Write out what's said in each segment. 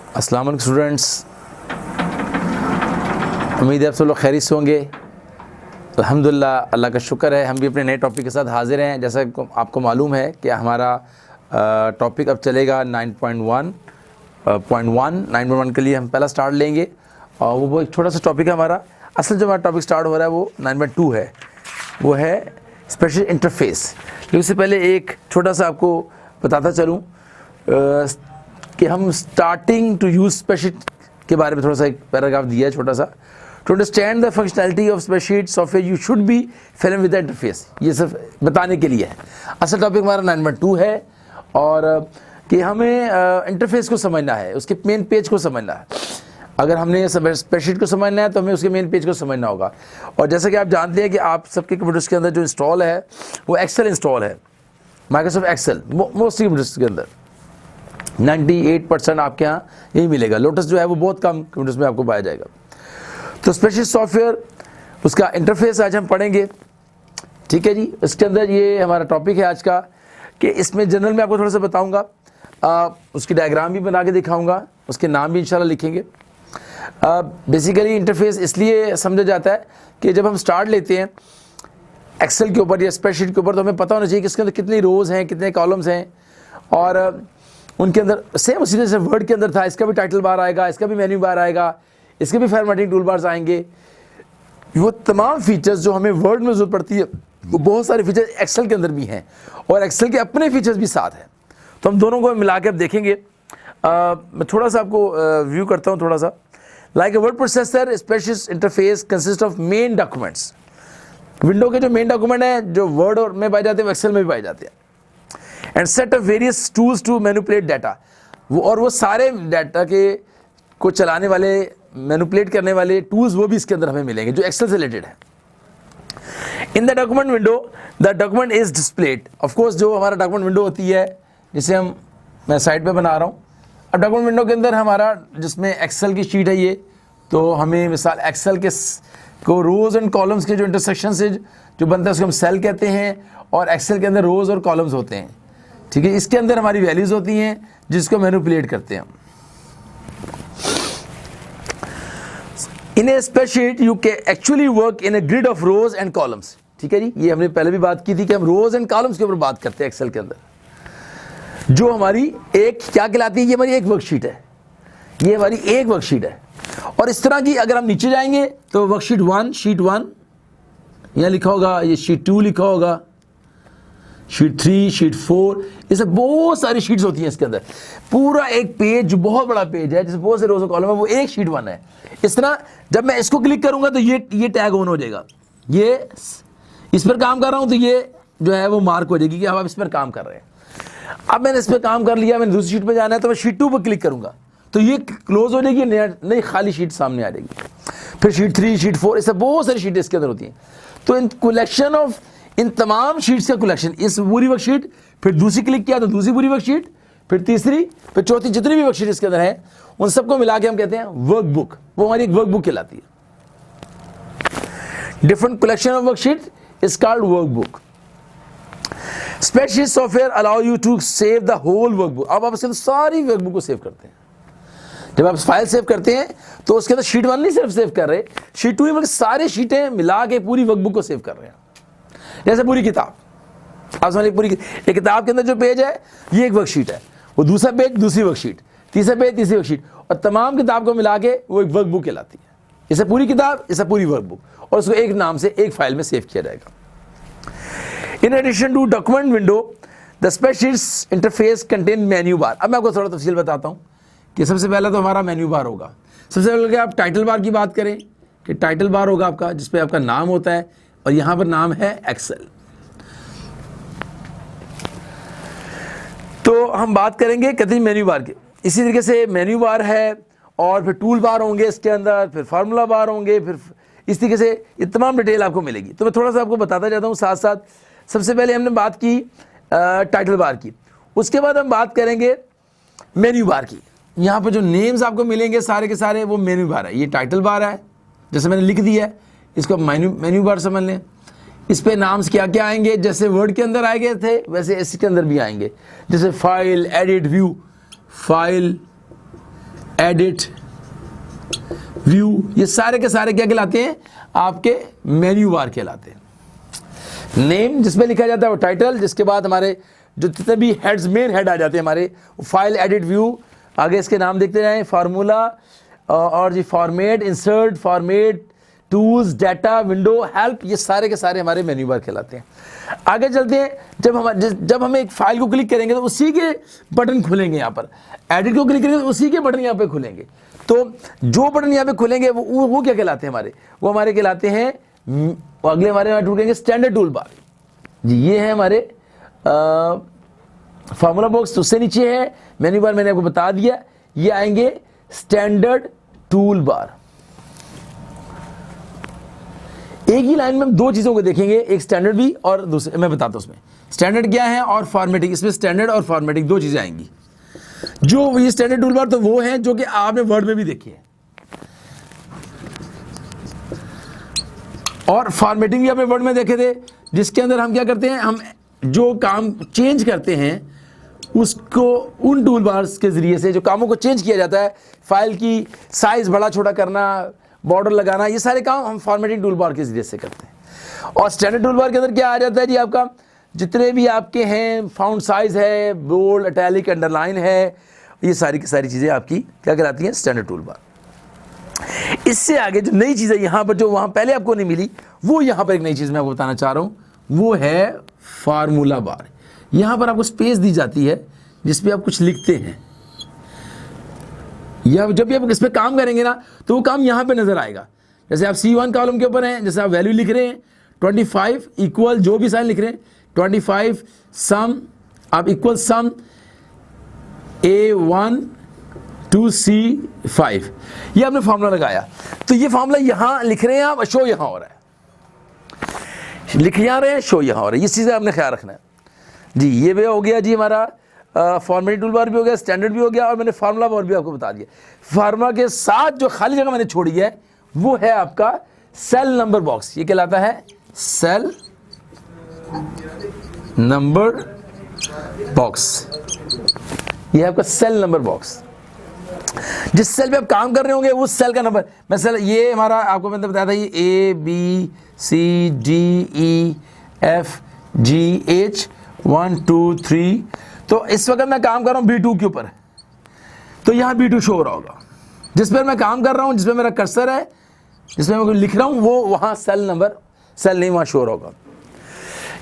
अस्सलाम वालेकुम स्टूडेंट्स, उम्मीद है आप सब लोग खैरियत से होंगे। अल्हम्दुलिल्लाह, अल्लाह का शुक्र है, हम भी अपने नए टॉपिक के साथ हाजिर हैं। जैसा आपको मालूम है कि हमारा टॉपिक अब चलेगा 9.1 के लिए हम पहला स्टार्ट लेंगे और वो एक छोटा सा टॉपिक है हमारा। असल जो हमारा टॉपिक स्टार्ट हो रहा है वो 9.2 है, वो है स्पेशल इंटरफेस। लेकिन उससे पहले एक छोटा सा आपको बताता चलूँ कि हम स्टार्टिंग टू यूज़ स्प्रेडशीट के बारे में थोड़ा सा एक पैराग्राफ दिया है छोटा सा। To understand the functionality of spreadsheet software you should be film with the interface, ये सिर्फ बताने के लिए है। असल टॉपिक हमारा 9.2 है और कि हमें इंटरफेस को समझना है, उसके मेन पेज को समझना है। अगर हमने स्प्रेडशीट को समझना है तो हमें उसके मेन पेज को समझना होगा। और जैसा कि आप जानते हैं कि आप सबके कंप्यूटर्स के अंदर जो इंस्टॉल है वो एक्सेल इंस्टॉल है, माइक्रोसॉफ्ट एक्सेल। मोस्टली कंप्यूटर्स के अंदर 98% आपके यहाँ यही मिलेगा। लोटस जो है वो बहुत कम कंप्यूटर्स में आपको पाया जाएगा। तो स्पेशल सॉफ्टवेयर, उसका इंटरफेस आज हम पढ़ेंगे, ठीक है जी। इसके अंदर ये हमारा टॉपिक है आज का कि इसमें जनरल में आपको थोड़ा सा बताऊंगा, उसकी डायग्राम भी बना के दिखाऊंगा, उसके नाम भी इंशाल्लाह लिखेंगे। बेसिकली इंटरफेस इसलिए समझा जाता है कि जब हम स्टार्ट लेते हैं एक्सेल के ऊपर या स्प्रेडशीट के ऊपर तो हमें पता होना चाहिए कि इसके अंदर कितनी रोज़ हैं, कितने कॉलम्स हैं, और उनके अंदर सेम उसी तरह से वर्ड के अंदर था, इसका भी टाइटल बार आएगा, इसका भी मेन्यू बार आएगा, इसके भी फॉर्मेटिंग टूल बार्स आएंगे। वो तमाम फीचर्स जो हमें वर्ड में ज़रूरत पड़ती है वो बहुत सारे फीचर्स एक्सेल के अंदर भी हैं और एक्सेल के अपने फीचर्स भी साथ हैं। तो हम दोनों को मिला के अब देखेंगे। मैं थोड़ा सा आपको व्यू करता हूँ थोड़ा सा। Like a word processor special interface consist of main documents. Window के जो मेन डॉक्यूमेंट हैं जो वर्ड और में पाए जाते हैं वो एक्सेल में भी पाए जाते हैं। And set of various tools to manipulate data, वो सारे डाटा के को चलाने वाले, मैनिपुलेट करने वाले टूल्स वो भी इसके अंदर हमें मिलेंगे जो एक्सेल से रिलेटेड है। In the document window the document is displayed. Of course जो हमारा डॉक्यूमेंट विंडो होती है जिसे मैं साइड पे बना रहा हूँ। अब डॉक्यूमेंट विंडो के अंदर हमारा जिसमें एक्सेल की शीट है ये, तो हमें मिसाल एक्सेल के को रोज़ एंड कॉलम्स के जो इंटरसेक्शन से जो बनता है उसको हम सेल कहते हैं, और एक्सेल के अंदर रोज़ और कॉलम्स होते हैं, ठीक है। इसके अंदर हमारी वैल्यूज़ होती हैं जिसको मैनिपुलेट करते हैं। In a spreadsheet you can actually work in a grid of rows and columns, ठीक है जी। ये हमने पहले भी बात की थी कि हम रोज एंड कॉलम्स के ऊपर बात करते हैं एक्सेल के अंदर। जो हमारी एक क्या कहलाती है, ये हमारी एक वर्कशीट है, ये हमारी एक वर्कशीट है। और इस तरह की अगर हम नीचे जाएंगे तो वर्कशीट 1, शीट 1 यहाँ लिखा होगा, ये शीट 2 लिखा होगा, शीट 3, शीट 4, ये सब बहुत सारी शीट्स होती हैं इसके अंदर। पूरा एक पेज जो बहुत बड़ा पेज है जिसमें बहुत से रोज और कॉलम है वो एक शीट 1 है। इस तरह जब मैं इसको क्लिक करूंगा तो ये टैग ऑन हो जाएगा, ये इस पर काम कर रहा हूं तो ये जो है वो मार्क हो जाएगी कि हम इस पर काम कर रहे हैं। अब मैंने इस पर काम कर लिया, मैंने दूसरी शीट पर जाना है तो मैं शीट 2 पर क्लिक करूंगा तो ये क्लोज हो जाएगी, नई खाली शीट सामने आ जाएगी। फिर शीट 3, शीट 4, ऐसे बहुत सारी शीटें इसके अंदर होती हैं। तो इन कलेक्शन ऑफ इन तमाम शीट्स का कलेक्शन, इस पूरी वर्कशीट, फिर दूसरी क्लिक किया तो दूसरी पूरी वर्कशीट, फिर तीसरी, फिर चौथी, जितनी भी वर्कशीट इसके अंदर है उन सबको मिला के हम कहते हैं वर्कबुक। वो हमारी एक वर्कबुक कहलाती है। Different collection of worksheet is called workbook. Spreadsheet software allow you to save the whole workbook. अब आप इसके अंदर सारी वर्कबुक को सेव करते हैं। जब आप फाइल सेव करते हैं तो उसके अंदर शीट 1 नहीं सिर्फ सेव कर रहे, शीट 2 में सारी शीटें मिला के पूरी वर्कबुक को सेव कर रहे हैं। जैसे पूरी किताब, आप समझिए पूरी एक किताब के अंदर जो पेज है ये एक वर्कशीट है, वो दूसरा पेज दूसरी वर्कशीट, तीसरा पेज तीसरी वर्कशीट, और तमाम किताब को मिला के वो एक वर्कबुक कहलाती है। जैसे पूरी किताब, जैसे पूरी वर्कबुक, और उसको एक नाम से एक फाइल में सेव किया जाएगा। In addition to document window the spreadsheet interface contain menu bar. अब मैं आपको थोड़ा तफसील बताता हूँ कि सबसे पहले तो हमारा मेन्यू बार होगा। सबसे पहले आप टाइटल बार की बात करें कि टाइटल बार होगा आपका जिसपे आपका नाम होता है और यहां पर नाम है एक्सेल। तो हम बात करेंगे कहते हैं मेन्यू बार की। इसी तरीके से मेन्यू बार है और फिर टूल बार होंगे इसके अंदर, फिर फार्मूला बार होंगे, फिर इस तरीके से ये तमाम डिटेल आपको मिलेगी। तो मैं थोड़ा सा आपको बताता जाता हूँ साथ साथ। सबसे पहले हमने बात की टाइटल बार की, उसके बाद हम बात करेंगे मेन्यू बार की। यहाँ पर जो नेम्स आपको मिलेंगे सारे के सारे वो मेन्यू बार है। ये टाइटल बार है जैसे मैंने लिख दिया है, इसको मेन्यू बार समझ लें। इस पे नाम्स क्या क्या आएंगे, जैसे वर्ड के अंदर आए गए थे वैसे इसके अंदर भी आएंगे, जैसे file, edit, view, file, edit, view, ये सारे के सारे क्या कहलाते हैं? आपके मेन्यू बार कहलाते हैं। नेम जिसमें लिखा जाता है वो टाइटल, जिसके बाद हमारे जो जितने भी हेड्स, मेन हेड आ जाते हैं हमारे, फाइल, एडिट, व्यू, आगे इसके नाम देखते जाएं, फार्मूला और जी format, insert, format, tools, data, window, help, ये सारे के सारे हमारे मेन्यू बार कहलाते हैं। आगे चलते हैं, जब हम एक फाइल को क्लिक करेंगे तो उसी के बटन खुलेंगे। यहाँ पर एडिट को क्लिक करेंगे तो उसी के बटन यहाँ पे खुलेंगे। तो जो बटन यहाँ पे खुलेंगे वो क्या कहलाते हैं हमारे? वो हमारे कहलाते हैं, अगले हमारे यहाँ ढूंढेंगे स्टैंडर्ड टूल बार जी। ये है हमारे फार्मूला बॉक्स, उससे नीचे है मेन्यू बार, मैंने आपको बता दिया। ये आएंगे स्टैंडर्ड टूल बार। एक ही लाइन में हम दो चीजों को देखेंगे, एक स्टैंडर्ड भी और दूसरे, मैं बताता हूं उसमें स्टैंडर्ड क्या है और फॉर्मेटिंग। इसमें स्टैंडर्ड और फॉर्मेटिंग दो चीजें आएंगी। जो ये स्टैंडर्ड टूल बार तो वो है जो कि आपने वर्ड में भी देखी है, और फॉर्मेटिंग भी आपने वर्ड में देखे थे, जिसके अंदर हम क्या करते हैं, हम जो काम चेंज करते हैं उसको उन टूल बार्स के जरिए से, जो कामों को चेंज किया जाता है, फाइल की साइज बड़ा छोटा करना, बॉर्डर लगाना, ये सारे काम हम फॉर्मेटिंग टूल बार के जरिए से करते हैं। और स्टैंडर्ड टूल बार के अंदर क्या आ जाता है जी? आपका जितने भी आपके हैं, फाउंट साइज है, बोल्ड, इटैलिक, अंडरलाइन है, ये सारी की सारी चीजें आपकी क्या कहलाती हैं? Standard tool bar. इससे आगे जो नई चीज है यहाँ पर, जो वहां पहले आपको नहीं मिली, वो यहाँ पर एक नई चीज मैं आपको बताना चाह रहा हूं, वो है फार्मूला बार। यहां पर आपको स्पेस दी जाती है जिसपे आप कुछ लिखते हैं, या जब भी आप इस पे काम करेंगे ना तो वो काम यहां पे नजर आएगा। जैसे आप C1 कॉलम के ऊपर हैं, जैसे आप वैल्यू लिख रहे हैं 25 इक्वल, जो भी साइन लिख रहे हैं 25 सम, आप equal some A1 to C5, ये आपने फॉर्मूला लगाया। तो ये फॉर्मूला यहां लिख रहे हैं आप, शो यहां हो रहा है, लिख यहां रहे हैं, शो यहां हो रहा है। ये चीजें आपने ख्याल रखना है जी। ये भी हो गया जी हमारा फॉर्मेटिंग टूल बार भी हो गया, स्टैंडर्ड भी हो गया, और मैंने फार्मूला बार भी आपको बता दिया। फार्मूला के साथ जो खाली जगह मैंने छोड़ी है वो है आपका सेल नंबर बॉक्स। ये कहलाता है सेल नंबर बॉक्स। ये है आपका सेल नंबर बॉक्स। जिस सेल पे आप काम कर रहे होंगे उस सेल का नंबर, मैं सेल, ये हमारा आपको मैंने बताया था, ये ABCDEFGH 1 2 3। तो इस वक्त मैं काम कर रहा हूं B2 के ऊपर, तो यहां B2 शो हो रहा होगा। जिस पर मैं काम कर रहा हूं, जिसमें मेरा कर्सर है, जिसमें मैं लिख रहा हूं, वो वहां सेल नंबर, सेल नेम वहां शो हो रहा होगा।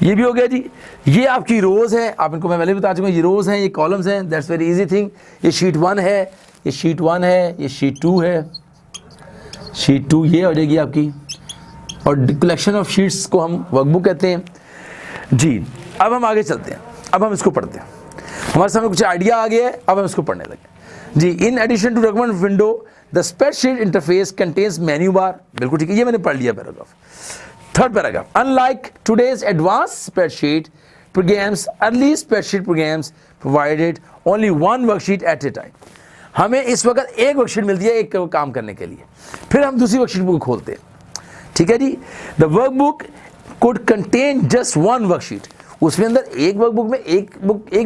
ये भी हो गया जी। ये आपकी रोज है, आप इनको मैं पहले बता चुका हूं, ये रोज हैं, ये कॉलम्स हैं, दैट्स वेरी इजी थिंग। ये शीट 1 है, ये शीट 1 है, ये शीट 2 है, शीट 2 ये हो जाएगी आपकी, और कलेक्शन ऑफ शीट्स को हम वर्कबुक कहते हैं जी। अब हम आगे चलते हैं, अब हम इसको पढ़ते हैं। हमारे सामने कुछ आइडिया आ गया है, अब हम इसको पढ़ने लगे जी। In addition to document window the spreadsheet interface contains menu bar. बिल्कुल ठीक है, ये मैंने पढ़ लिया paragraph. Third paragraph, unlike today's advance spreadsheet programs, early spreadsheet programs provided only one worksheet at a time. हमें इस वक्त एक वर्कशीट मिलती है एक काम करने के लिए, फिर हम दूसरी वर्कशीट को खोलते हैं, ठीक है जी। The workbook could contain just one worksheet. उसमें अंदर एक वर्कबुक में एक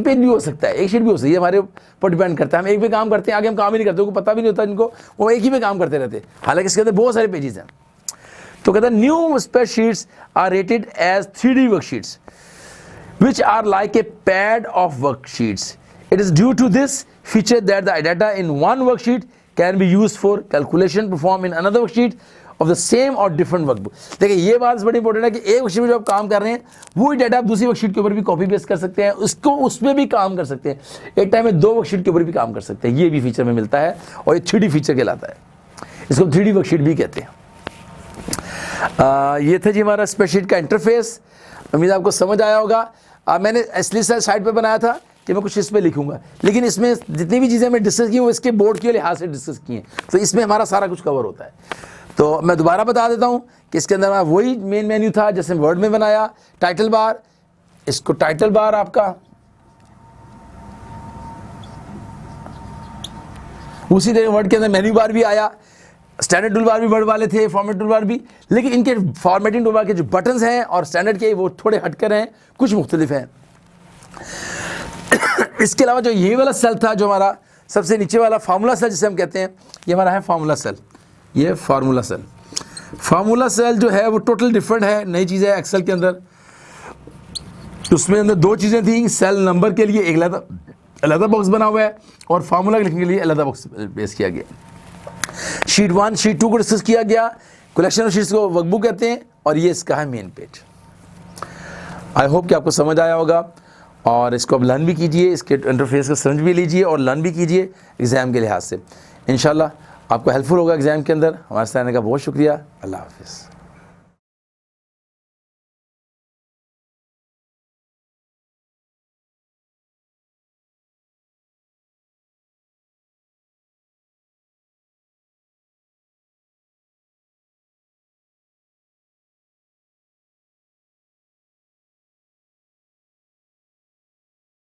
पेज भी हो सकता है, एक शीट भी हो सकती है, हमारे पर डिपेंड करता है। हम एक पे काम करते हैं, आगे हम काम ही नहीं करते, उनको पता भी नहीं होता इनको, वो एक ही पे काम करते रहते हैं, हालांकि इसके अंदर बहुत सारे पेजेस हैं। तो कहते हैं new spreadsheets are rated as 3D worksheets which are like a pad of worksheets. It is due to this feature that the data in one worksheet can be used for calculation performed in another worksheet of the same or different workbook. देखिए ये बात बड़ी important है कि एक worksheet में जो आप काम कर रहे हैं वही डाटा आप दूसरी वर्कशीट के ऊपर भी कॉपी पेस्ट कर सकते हैं, उसको उसमें भी काम कर सकते हैं, एक टाइम में दो वर्कशीट के ऊपर भी काम कर सकते हैं। ये भी फीचर में मिलता है और ये 3D फीचर कहलाता है, इसको 3D वर्कशीट भी कहते हैं। ये था जी हमारा स्प्रेडशीट का इंटरफेस। उम्मीद आपको समझ आया होगा। मैंने इसलिए साइड पे बनाया था कि मैं कुछ इस पे लिखूंगा, लेकिन इसमें जितनी भी चीज़ें मैं डिस्कस की वो इसके बोर्ड के लिहाज से डिस्कस की हैं, तो इसमें हमारा सारा कुछ कवर होता है। तो मैं दोबारा बता देता हूं कि इसके अंदर वही मेन मेन्यू था जैसे वर्ड में बनाया। टाइटल बार, इसको टाइटल बार आपका उसी तरह वर्ड के अंदर मेन्यू बार भी आया, स्टैंडर्ड टूल बार भी वर्ड वाले थे, फॉर्मेट टूल बार भी, लेकिन इनके फॉर्मेटिंग टूल बार के जो बटन्स हैं और स्टैंडर्ड के वो थोड़े हटकर हैं, कुछ मुख्तलिफ हैं। इसके अलावा जो ये वाला सेल था जो हमारा सबसे नीचे वाला फार्मूला सेल जिसे हम कहते हैं, ये हमारा है फार्मूला सेल, ये फार्मूला सेल। फार्मूला सेल जो है वो टोटल डिफरेंट है, नई चीज़ है एक्सेल के अंदर। उसमें अंदर दो चीज़ें थी, सेल नंबर के लिए एक अलग बॉक्स बना हुआ है और फार्मूला लिखने के लिए अलग बॉक्स पेश किया गया। शीट 1 शीट 2 को डिस्कस किया गया, कलेक्शन ऑफ शीट्स को वर्कबुक कहते हैं, और ये इसका है मेन पेज। आई होप कि आपको समझ आया होगा और इसको आप लर्न भी कीजिए, इसके इंटरफेस को समझ भी लीजिए और लर्न भी कीजिए एग्ज़ाम के लिहाज से। इंशाल्लाह आपको हेल्पफुल होगा एग्ज़ाम के अंदर। हमारे साथ आने का बहुत शुक्रिया। अल्लाह हाफ़िज़।